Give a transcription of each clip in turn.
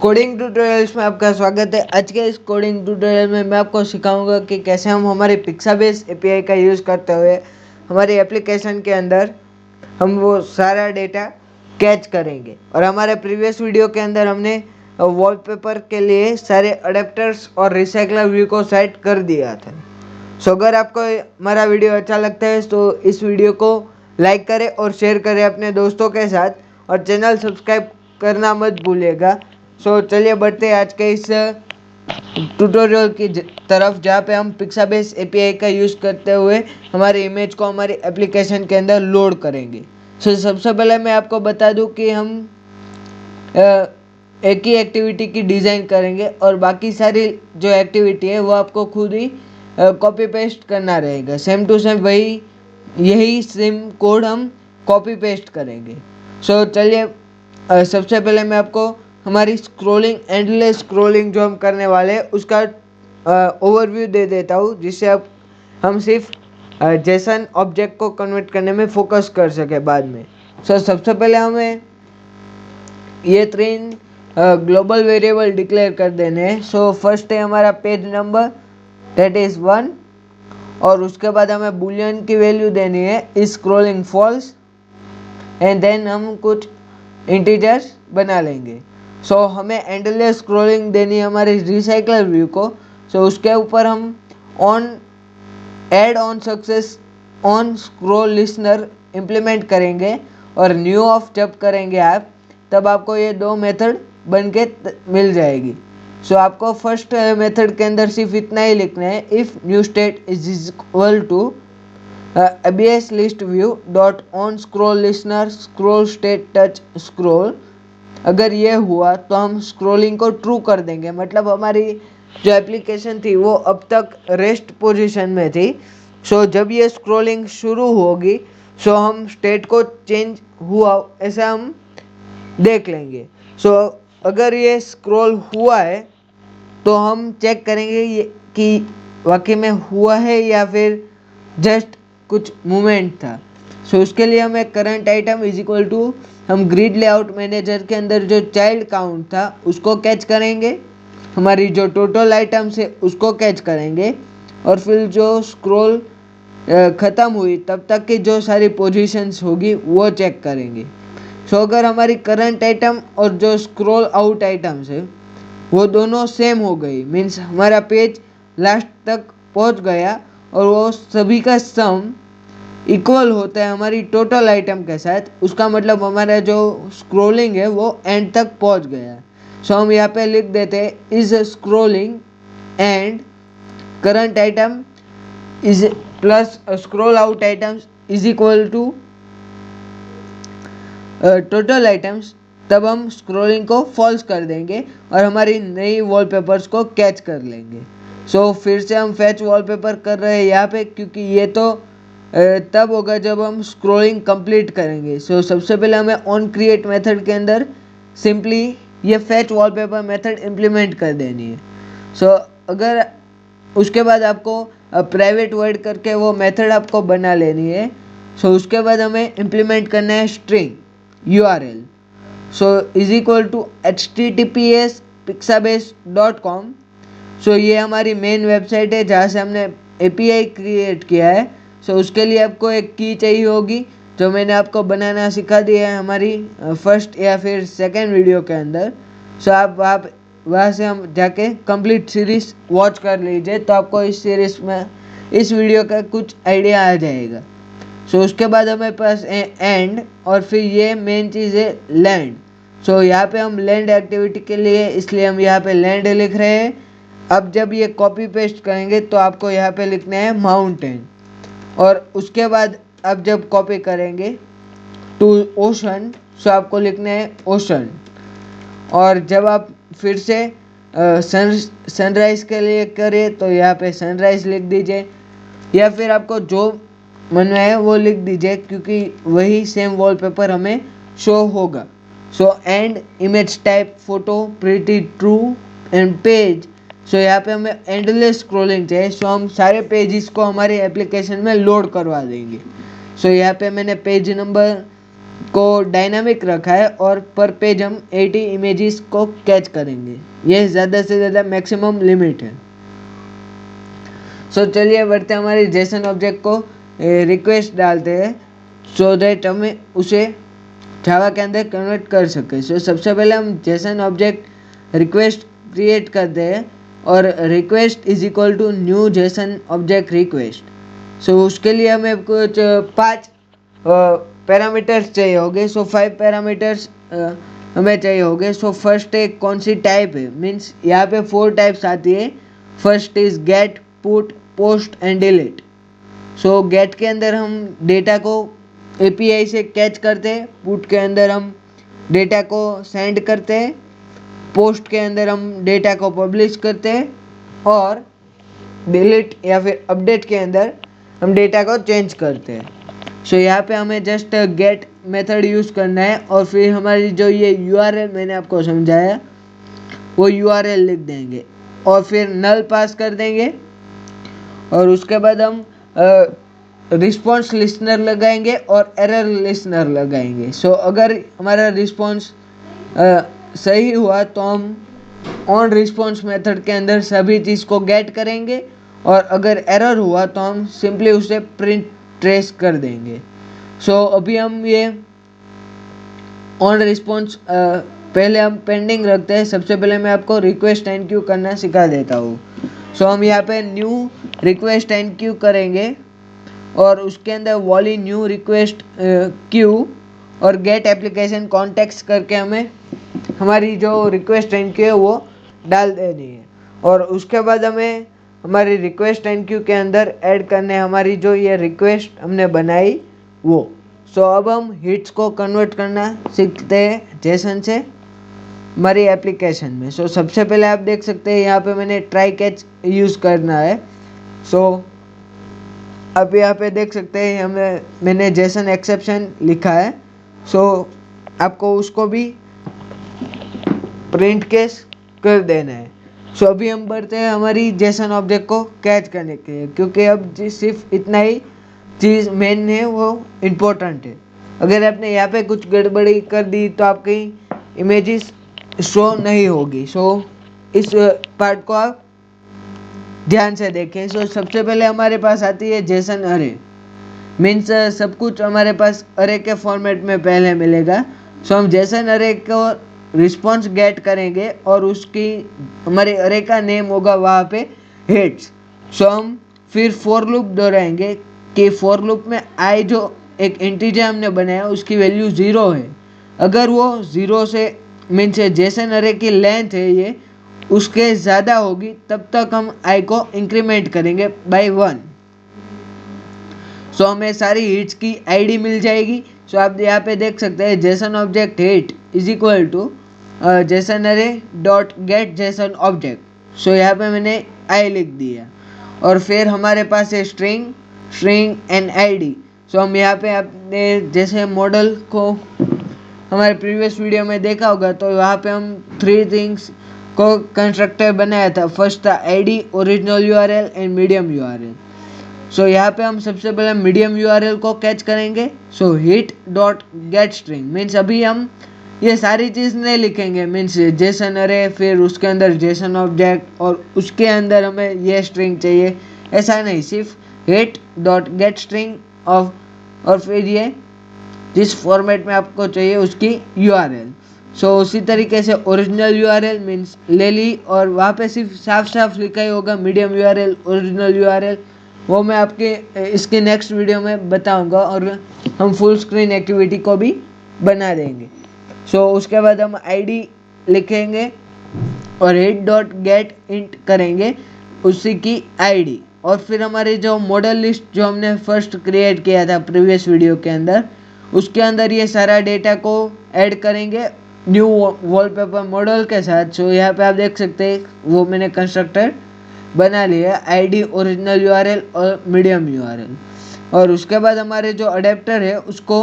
Coding tutorials में आपका स्वागत है। आज के इस कोडिंग ट्यूटोरियल में मैं आपको सिखाऊंगा कि कैसे हम हमारे पिक्साबेस एपीआई का यूज़ करते हुए हमारी एप्लीकेशन के अंदर हम वो सारा डेटा कैच करेंगे। और हमारे प्रीवियस वीडियो के अंदर हमने वॉलपेपर के लिए सारे अडेप्टर्स और रिसाइकलर व्यू को सेट कर दिया था। सो अगर आपको हमारा वीडियो अच्छा लगता है तो इस वीडियो को लाइक करें और शेयर करें अपने दोस्तों के साथ और चैनल सब्सक्राइब करना मत भूलिएगा। सो चलिए बढ़ते हैं आज के इस ट्यूटोरियल की तरफ, जहाँ पे हम पिक्साबेस एपीआई का यूज़ करते हुए हमारे इमेज को हमारी एप्लीकेशन के अंदर लोड करेंगे। सो सबसे पहले मैं आपको बता दूं कि हम एक ही एक्टिविटी की डिज़ाइन करेंगे और बाकी सारी जो एक्टिविटी है वो आपको खुद ही कॉपी पेस्ट करना रहेगा। सेम टू सेम यही सेम कोड हम कॉपी पेस्ट करेंगे। सो चलिए सबसे पहले मैं आपको हमारी स्क्रॉलिंग, एंडलेस स्क्रॉलिंग जो हम करने वाले हैं उसका ओवरव्यू दे देता हूँ, जिससे अब हम सिर्फ जेसन ऑब्जेक्ट को कन्वर्ट करने में फोकस कर सके बाद में। सो सबसे पहले हमें ये 3 ग्लोबल वेरिएबल डिक्लेयर कर देने हैं। सो फर्स्ट है हमारा पेज नंबर, दैट इज़ 1, और उसके बाद हमें बुलियन की वैल्यू देनी है is scrolling false, and then हम कुछ इंटीजर्स बना लेंगे। सो हमें एंडलेस स्क्रॉलिंग देनी है हमारे रिसाइकलर व्यू को। सो उसके ऊपर हम add on success on scroll listener implement करेंगे, और न्यू ऑफ जब करेंगे आप तब आपको ये 2 मेथड बन के मिल जाएगी। सो आपको फर्स्ट मेथड के अंदर सिर्फ इतना ही लिखना है, if new state is equal to abs list view dot on scroll listener scroll state touch scroll। अगर ये हुआ तो हम स्क्रोलिंग को ट्रू कर देंगे, मतलब हमारी जो एप्लीकेशन थी वो अब तक रेस्ट पोजीशन में थी। सो जब ये स्क्रोलिंग शुरू होगी सो हम स्टेट को चेंज हुआ ऐसा हम देख लेंगे। सो अगर ये स्क्रॉल हुआ है तो हम चेक करेंगे ये कि वाकई में हुआ है या फिर जस्ट कुछ मूवमेंट था। सो उसके लिए हमें current item is equal to हम ग्रिड लेआउट मैनेजर के अंदर जो चाइल्ड काउंट था उसको कैच करेंगे, हमारी जो टोटल आइटम्स है उसको कैच करेंगे, और फिर जो स्क्रॉल ख़त्म हुई तब तक की जो सारी पोजीशंस होगी वो चेक करेंगे। सो अगर हमारी करंट आइटम और जो स्क्रॉल आउट आइटम्स है वो दोनों सेम हो गई, मीन्स हमारा पेज लास्ट तक पहुंच गया और वो सभी का सम इक्वल होता है हमारी टोटल आइटम के साथ, उसका मतलब हमारा जो स्क्रॉलिंग है वो एंड तक पहुंच गया। सो हम यहाँ पे लिख देते हैं is scrolling and current item is plus scroll out items is equal to total items. तब हम स्क्रॉलिंग को फॉल्स कर देंगे और हमारी नई वॉलपेपर्स को कैच कर लेंगे। सो फिर से हम फैच वॉलपेपर कर रहे हैं यहाँ पे, क्योंकि ये तो तब होगा जब हम स्क्रॉलिंग कंप्लीट करेंगे। सो सबसे पहले हमें ऑन क्रिएट मेथड के अंदर सिंपली ये फैच वॉलपेपर मेथड इम्प्लीमेंट कर देनी है। सो अगर उसके बाद आपको प्राइवेट वर्ड करके वो मेथड आपको बना लेनी है। सो उसके बाद हमें इम्प्लीमेंट करना है string URL। So is equal to https pixabase.com। So ये हमारी मेन वेबसाइट है जहाँ से हमने API क्रिएट किया है। सो उसके लिए आपको एक की चाहिए होगी जो मैंने आपको बनाना सिखा दिया है हमारी फर्स्ट या फिर सेकंड वीडियो के अंदर। सो आप वहाँ से हम जाके कंप्लीट सीरीज वॉच कर लीजिए तो आपको इस सीरीज में इस वीडियो का कुछ आइडिया आ जाएगा। सो उसके बाद हमारे पास एंड, और फिर ये मेन चीज़ है लैंड। सो यहाँ पे हम लैंड एक्टिविटी के लिए इसलिए हम यहाँ पे लैंड लिख रहे हैं। अब जब ये कॉपी पेस्ट करेंगे तो आपको यहाँ पे लिखना है माउंटेन, और उसके बाद अब जब कॉपी करेंगे टू ओशन सो आपको लिखना है ओशन, और जब आप फिर से सनराइज के लिए करें तो यहाँ पे सनराइज लिख दीजिए, या फिर आपको जो मन में है वो लिख दीजिए क्योंकि वही सेम वॉलपेपर हमें शो होगा। So and image type photo pretty true and page. सो यहाँ पे हमें एंडलेस स्क्रॉलिंग चाहिए। सो हम सारे पेजेस को हमारे एप्लीकेशन में लोड करवा देंगे। सो यहाँ पे मैंने पेज नंबर को डायनामिक रखा है और पर पेज हम 80 इमेजेस को कैच करेंगे। ये ज़्यादा से ज़्यादा मैक्सिमम लिमिट है। सो चलिए बढ़ते हमारे जेसन ऑब्जेक्ट को रिक्वेस्ट डालते हैं सो दैट हमें उसे जावा के अंदर कन्वर्ट कर सके। सो सबसे पहले हम जेसन ऑब्जेक्ट रिक्वेस्ट क्रिएट करते हैं और request is equal to new JSON object request. So उसके लिए हमें कुछ 5 पैरामीटर्स चाहिए होंगे। सो 5 पैरामीटर्स हमें चाहिए होंगे। सो फर्स्ट एक कौन सी टाइप है, मीन्स यहाँ पे 4 टाइप्स आती है। First is get, put, post and delete. So gate के अंदर हम डेटा को एपीआई से कैच करते हैं, पुट के अंदर हम डेटा को सेंड करते हैं, पोस्ट के अंदर हम डेटा को पब्लिश करते हैं और डिलीट या फिर अपडेट के अंदर हम डेटा को चेंज करते हैं। सो यहाँ पे हमें जस्ट गेट मेथड यूज़ करना है और फिर हमारी जो ये यूआरएल मैंने आपको समझाया वो यूआरएल लिख देंगे और फिर नल पास कर देंगे और उसके बाद हम रिस्पॉन्स लिसनर लगाएंगे और एरर लिसनर लगाएंगे। सो अगर हमारा रिस्पॉन्स सही हुआ तो हम ऑन रिस्पॉन्स मेथड के अंदर सभी चीज़ को गेट करेंगे और अगर एरर हुआ तो हम सिंपली उसे प्रिंट ट्रेस कर देंगे। सो अभी हम ये ऑन रिस्पॉन्स पहले हम पेंडिंग रखते हैं। सबसे पहले मैं आपको रिक्वेस्ट एंड क्यू करना सिखा देता हूँ। सो हम यहाँ पे न्यू रिक्वेस्ट एंड क्यू करेंगे और उसके अंदर वॉली न्यू रिक्वेस्ट क्यू और गेट एप्लीकेशन कॉन्टेक्स्ट करके हमें हमारी जो रिक्वेस्ट एंड क्यू है वो डाल देनी है और उसके बाद हमें हमारी रिक्वेस्ट एंड क्यू के अंदर ऐड करने हमारी जो ये रिक्वेस्ट हमने बनाई वो। सो अब हम हिट्स को कन्वर्ट करना सीखते हैं जेसन से हमारी एप्लीकेशन में। सो सबसे पहले आप देख सकते हैं यहाँ पे मैंने ट्राई कैच यूज़ करना है। सो अब यहाँ पे देख सकते हैं मैंने जेसन एक्सेप्शन लिखा है। सो आपको उसको भी प्रिंट केस कर देना है। सो अभी हम बढ़ते हैं हमारी जेसन ऑब्जेक्ट को कैच करने के लिए, क्योंकि अब सिर्फ इतना ही चीज़ मेन है वो इम्पोर्टेंट है। अगर आपने यहाँ पे कुछ गड़बड़ी कर दी तो आपकी इमेजेस शो नहीं होगी। सो इस पार्ट को आप ध्यान से देखें। सो सबसे पहले हमारे पास आती है जेसन अरे, मीन्स सब कुछ हमारे पास अरे के फॉर्मेट में पहले मिलेगा। सो हम जेसन अरे को रिस्पॉन्स गेट करेंगे और उसकी हमारे अरे का नेम होगा वहाँ पे हिट्स। सो हम फिर फॉर लूप दोहराएंगे कि फॉर लूप में आई जो एक इंटीजर हमने बनाया उसकी वैल्यू 0 है। अगर वो 0 से मीन्स जेसन अरे की लेंथ है ये उसके ज़्यादा होगी तब तक हम आई को इंक्रीमेंट करेंगे बाय 1। सो हमें सारी हिट्स की आईडी मिल जाएगी। सो आप यहाँ पे देख सकते हैं JSON object hit is equal to JSON array dot get JSON object. So यहाँ पे मैंने आई लिख दिया और फिर हमारे पास है स्ट्रिंग एंड आईडी। सो हम यहाँ पे आपने जैसे मॉडल को हमारे प्रीवियस वीडियो में देखा होगा तो वहाँ पे हम 3 थिंग्स को कंस्ट्रक्टर बनाया था। फर्स्ट था ID, original URL and medium URL. So यहाँ पे हम सबसे पहले मीडियम यूआरएल को कैच करेंगे। सो hit dot gate string means अभी हम ये सारी चीज़ नहीं लिखेंगे, मीन्स जेसन अरे फिर उसके अंदर जेसन ऑब्जेक्ट और उसके अंदर हमें ये स्ट्रिंग चाहिए, ऐसा नहीं, सिर्फ hit dot gate string of और फिर ये जिस फॉर्मेट में आपको चाहिए उसकी यूआरएल। सो उसी तरीके से ओरिजिनल यूआरएल मीन्स ले ली और वहाँ पे सिर्फ साफ साफ लिखा ही होगा मीडियम यूआरएल ओरिजिनल यूआरएल, वो मैं आपके इसके नेक्स्ट वीडियो में बताऊंगा और हम फुल स्क्रीन एक्टिविटी को भी बना देंगे। सो उसके बाद हम आईडी लिखेंगे और हिट डॉट गेट इंट करेंगे उसी की आईडी और फिर हमारी जो मॉडल लिस्ट जो हमने फर्स्ट क्रिएट किया था प्रीवियस वीडियो के अंदर उसके अंदर ये सारा डेटा को ऐड करेंगे न्यू वॉलपेपर मॉडल के साथ। सो यहाँ पे आप देख सकते हैं वो मैंने कंस्ट्रक्टर बना लिया आईडी, ओरिजिनल यूआरएल और मीडियम यूआरएल और उसके बाद हमारे जो अडेप्टर है उसको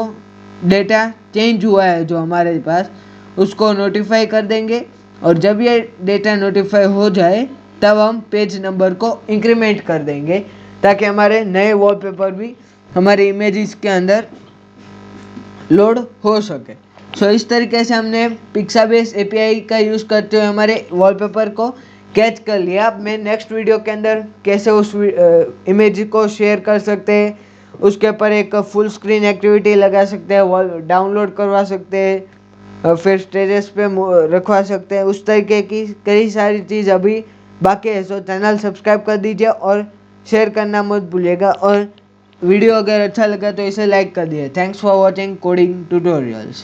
डेटा चेंज हुआ है जो हमारे पास उसको नोटिफाई कर देंगे और जब ये डेटा नोटिफाई हो जाए तब हम पेज नंबर को इंक्रीमेंट कर देंगे ताकि हमारे नए वॉलपेपर भी हमारे इमेजेस के अंदर लोड हो सके। सो इस तरीके से हमने पिक्साबेस एपीआई का यूज़ करते हुए हमारे वॉलपेपर को कैच कर लिया। अब मैं नेक्स्ट वीडियो के अंदर कैसे उस इमेज को शेयर कर सकते हैं, उसके ऊपर एक फुल स्क्रीन एक्टिविटी लगा सकते हैं, वॉल डाउनलोड करवा सकते हैं, फिर स्टेटस पे रखवा सकते हैं, उस तरीके की कई सारी चीज़ अभी बाकी है। सो चैनल सब्सक्राइब कर दीजिए और शेयर करना मत भूलिएगा, और वीडियो अगर अच्छा लगा तो इसे लाइक कर दिए। Thanks for watching coding tutorials.